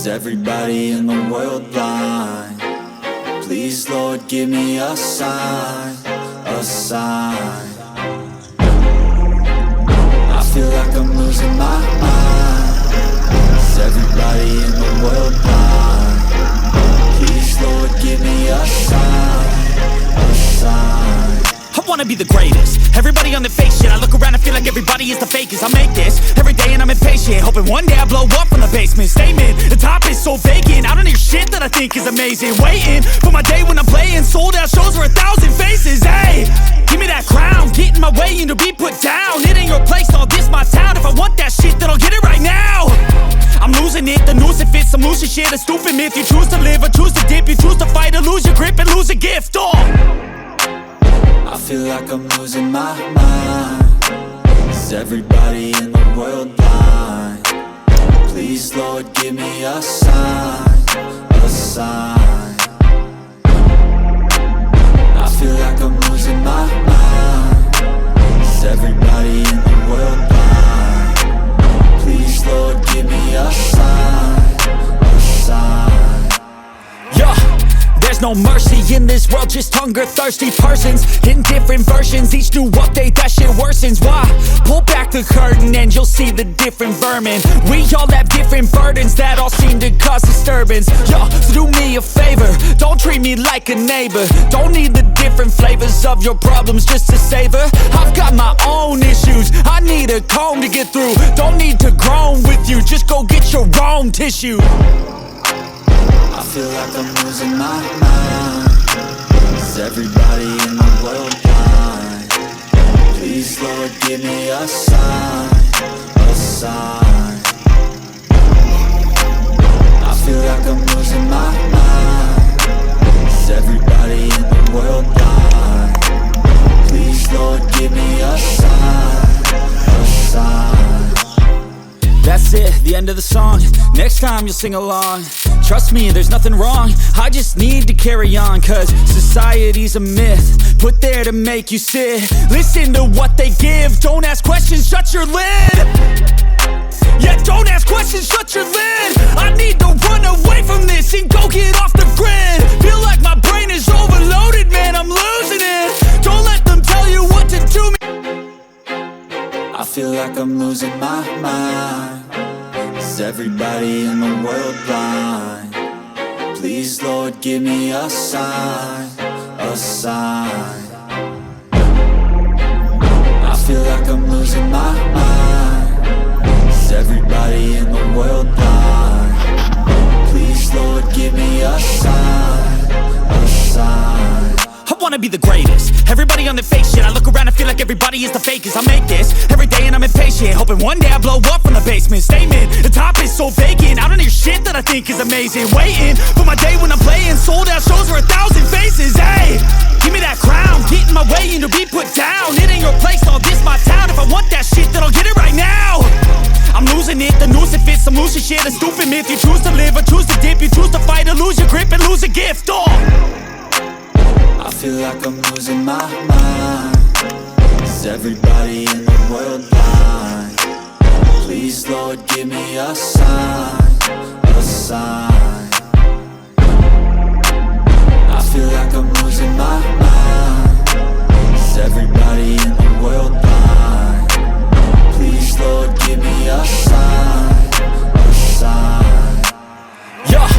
Is everybody in the world blind? Please, Lord, give me a sign, a sign. I feel like I'm losing my mind. Is everybody in the world blind? Please, Lord, give me a sign, a sign. I wanna be the greatest. Everybody on the fake shit. I look around and feel like everybody is the fakest. I make this every day and I'm impatient, hoping one day I blow up from the basement. Statement, the top is so vacant. I don't hear shit that I think is amazing. Waiting for my day when I'm playing sold out shows for 1,000 faces. Hey, give me that crown, get in my way and to be put down. It ain't your place, all this my town. If I want that shit, then I'll get it right now. I'm losing it, the noose it fits. I'm losing shit, a stupid myth. You choose to live or choose to dip. You choose to fight or lose your grip and lose a gift. I feel like I'm losing my mind. Is everybody in the world blind? Please, Lord, give me a sign, a sign. I feel like I'm losing my mind. Is everybody in the world blind? Please, Lord, give me a sign, a sign. Yeah. There's no mercy in this world, just hunger-thirsty persons in different versions. Each new update, that shit worsens. Why? Pull back the curtain and you'll see the different vermin. We all have different burdens that all seem to cause disturbance. Yo, so do me a favor, don't treat me like a neighbor. Don't need the different flavors of your problems just to savor. I've got my own issues, I need a comb to get through. Don't need to groan with you, just go get your own tissue. I feel like I'm losing my mind. Is everybody in the world blind? Please, Lord, give me a sign, a sign. I feel like I'm losing my mind. Is everybody in the world blind? Please, Lord, give me a sign, a sign. That's it, the end of the song. Next time you'll sing along. Trust me, there's nothing wrong. I just need to carry on, cause society's a myth put there to make you sit. Listen to what they give. Don't ask questions, shut your lid. Yeah, don't ask questions, shut your lid. I need to run away from this and go get off the grid. Feel like my brain is overloaded, man, I'm losing it. Don't let them tell you what to do. I feel like I'm losing my mind. Is everybody in the world blind? Please, Lord, give me a sign, a sign. I feel like I'm losing my mind. Is everybody in the world blind? Please, Lord, give me a sign, a sign. I wanna be the greatest. Everybody on the fake shit. I look around and feel like everybody is the fakest. I make this every day and I'm impatient, hoping one day I blow up from the basement. Statement, the top is so vacant. I don't hear shit that I think is amazing. Waiting for my day when I'm playing sold out shows for 1,000 faces. Hey, give me that crown, get in my way and to be put down. It ain't your place, all this my town. If I want that shit, then I'll get it right now. I'm losing it, the noose it fits. I'm losing shit, a stupid myth. You choose to live or choose to dip. You choose to fight or lose your grip and lose a gift. I feel like I'm losing my mind. Is everybody in the world blind? Please, Lord, give me a sign, a sign. I feel like I'm losing my mind. Is everybody in the world blind? Please, Lord, give me a sign, a sign. Yeah.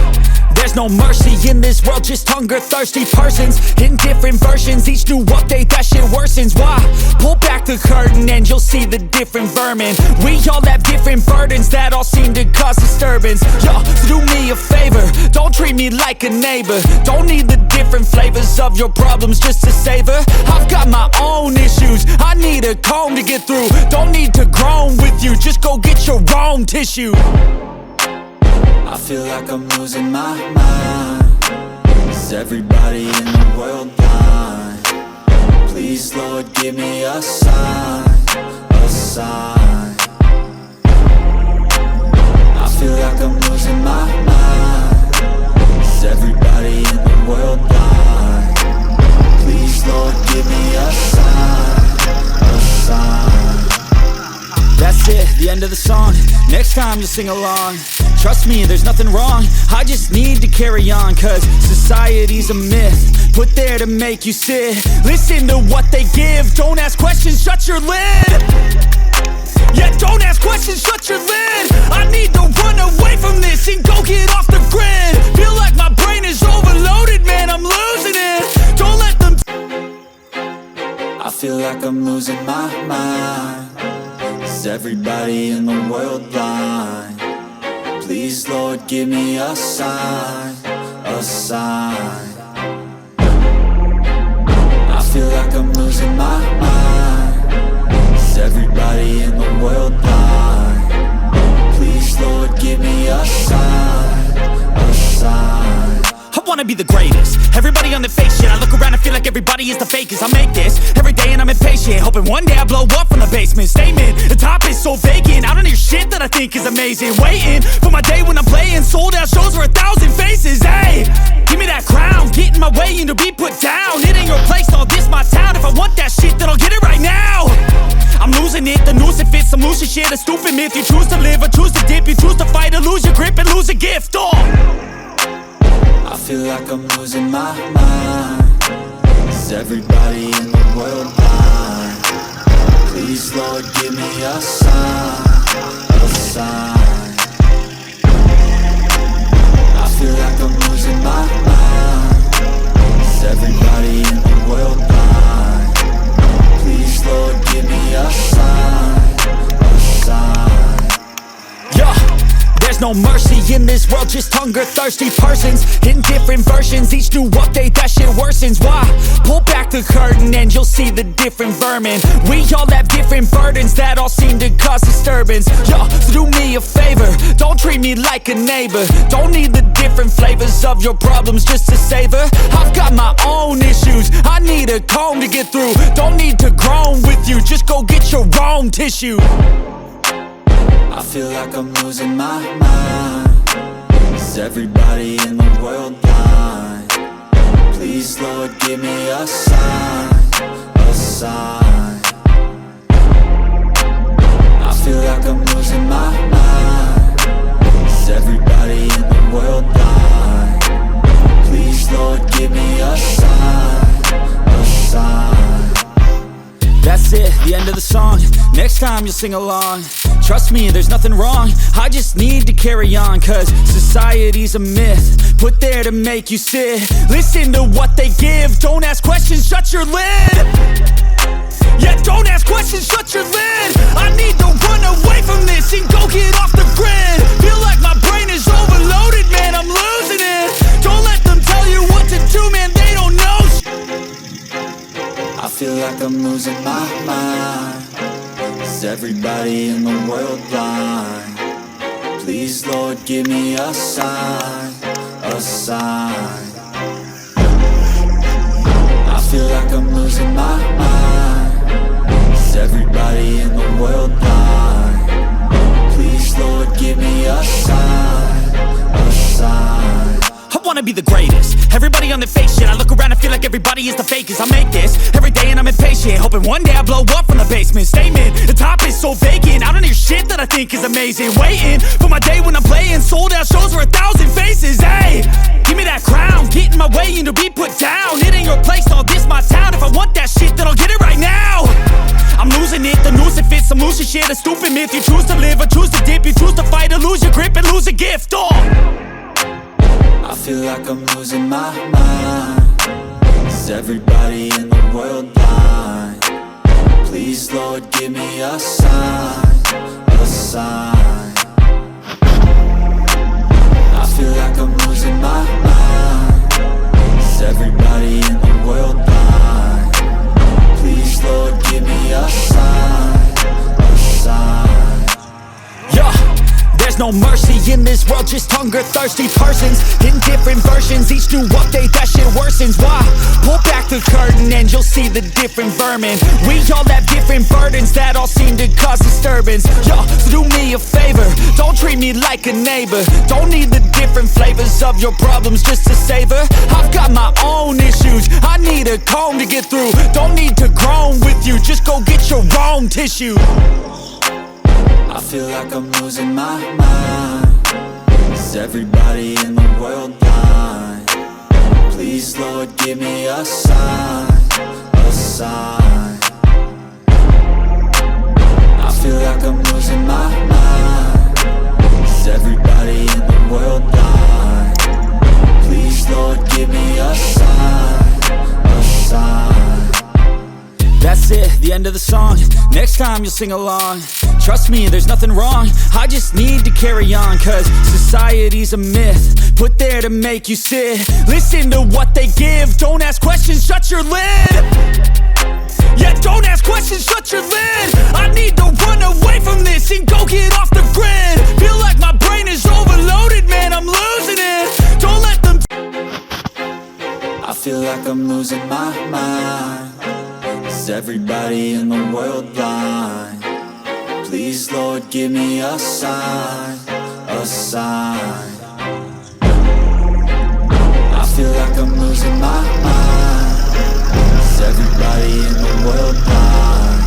There's no mercy in this world, just hunger-thirsty persons in different versions. Each new update, that shit worsens. Why? Pull back the curtain and you'll see the different vermin. We all have different burdens that all seem to cause disturbance. Yo, so do me a favor, don't treat me like a neighbor. Don't need the different flavors of your problems just to savor. I've got my own issues, I need a comb to get through. Don't need to groan with you, just go get your own tissue. I feel like I'm losing my mind. Is everybody in the world blind? Please, Lord, give me a sign, a sign. I feel like I'm losing my mind. Is everybody in the world blind? Please, Lord, give me a sign, a sign. That's it, the end of the song. Next time you'll sing along. Trust me, there's nothing wrong, I just need to carry on. Cause society's a myth, put there to make you sit. Listen to what they give, don't ask questions, shut your lid. Yeah, don't ask questions, shut your lid. I need to run away from this and go get off the grid. Feel like my brain is overloaded, man, I'm losing it. Don't let them I feel like I'm losing my mind. Is everybody in the world blind? Please, Lord, give me a sign, a sign. I feel like I'm losing my mind. Is everybody in the world blind? Please, Lord, give me a sign, a sign. I wanna be the greatest. Everybody on the fake shit. I look around and feel like everybody is the fakest. I make this every day and I'm impatient, hoping one day I blow up from the basement. Statement, the top is so vacant. I don't hear shit that I think is amazing. Waiting for my day when I'm playing sold out shows for 1,000 faces. Hey, give me that crown, get in my way and to be put down. It ain't your place, all this my town. If I want that shit, then I'll get it right now. I'm losing it, the noose it fits. I'm losing shit, a stupid myth. You choose to live or choose to dip. You choose to fight or lose your grip and lose a gift. I feel like I'm losing my mind. Is everybody in the world blind? Please, Lord, give me a sign, a sign. I feel like I'm losing my mind. Is everybody in the world blind? Please, Lord, give me a sign, a sign. Yeah. There's no mercy in this world, just hunger-thirsty persons in different versions. Each new update, that shit worsens. Why? Pull back the curtain and you'll see the different vermin. We all have different burdens that all seem to cause disturbance. Yo, so do me a favor, don't treat me like a neighbor. Don't need the different flavors of your problems just to savor. I've got my own issues, I need a comb to get through. Don't need to groan with you, just go get your own tissue. I feel like I'm losing my mind. Is everybody in the world blind? Please, Lord, give me a sign, a sign. I feel like I'm losing my mind. Is everybody in the world blind? Please, Lord, give me a sign, a sign. That's it, the end of the song. Next time you'll sing along. Trust me, there's nothing wrong, I just need to carry on. Cause society's a myth, put there to make you sit. Listen to what they give, don't ask questions, shut your lid. Yeah, don't ask questions, shut your lid. I need to run away from this and go get off the grid. Feel like my brain is overloaded, man, I'm losing it. Don't let them tell you what to do, man, they don't know. I feel like I'm losing my mind. Is everybody in the world blind? Please, Lord, give me a sign, a sign. I feel like I'm losing my mind. Is everybody in the world blind? Please, Lord, give me a sign, a sign. I wanna be the greatest. Everybody on the fake shit. I look around and feel like everybody is the fakest. I make this every day and I'm impatient, hoping one day I blow up from the basement. Statement, the top is so vacant. I don't hear shit that I think is amazing. Waiting for my day when I'm playing sold out shows for 1,000 faces. Hey, give me that crown, get in my way and to be put down. It ain't your place, all this my town. If I want that shit, then I'll get it right now. I'm losing it, the noose it fits. I'm losing shit, a stupid myth. You choose to live or choose to dip. You choose to fight or lose your grip and lose a gift. I feel like I'm losing my mind. Is everybody in the world blind? Please, Lord, give me a sign, a sign. I feel like I'm losing my mind. Is everybody in the world blind? Please, Lord, give me a sign, a sign. Yeah. There's no mercy in this world, just hunger-thirsty persons in different versions. Each new update, that shit worsens. Why? Pull back the curtain and you'll see the different vermin. We all have different burdens that all seem to cause disturbance. Yo, so do me a favor, don't treat me like a neighbor. Don't need the different flavors of your problems just to savor. I've got my own issues, I need a comb to get through. Don't need to groan with you, just go get your own tissue. I I feel like I'm losing my mind. Is everybody in the world blind? Please, Lord, give me a sign, a sign. I feel like I'm losing my mind. Is everybody in the world blind? Please, Lord, give me a sign, a sign. That's it, the end of the song. Next time you'll sing along. Trust me, there's nothing wrong. I just need to carry on, cause society's a myth put there to make you sit. Listen to what they give. Don't ask questions, shut your lid. Yeah, don't ask questions, shut your lid. I need to run away from this and go get off the grid. Feel like my brain is overloaded, man, I'm losing it. Don't let them I feel like I'm losing my mind. Is everybody in the world blind? Please, Lord, give me a sign, a sign. I feel like I'm losing my mind. Is everybody in the world blind?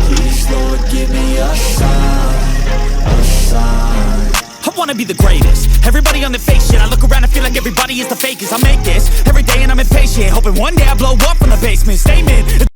Please, Lord, give me a sign, a sign. I wanna be the greatest. Everybody on the fake shit. I look around and feel like everybody is the fakest. I make this every day and I'm impatient, hoping one day I blow up from the basement. Statement.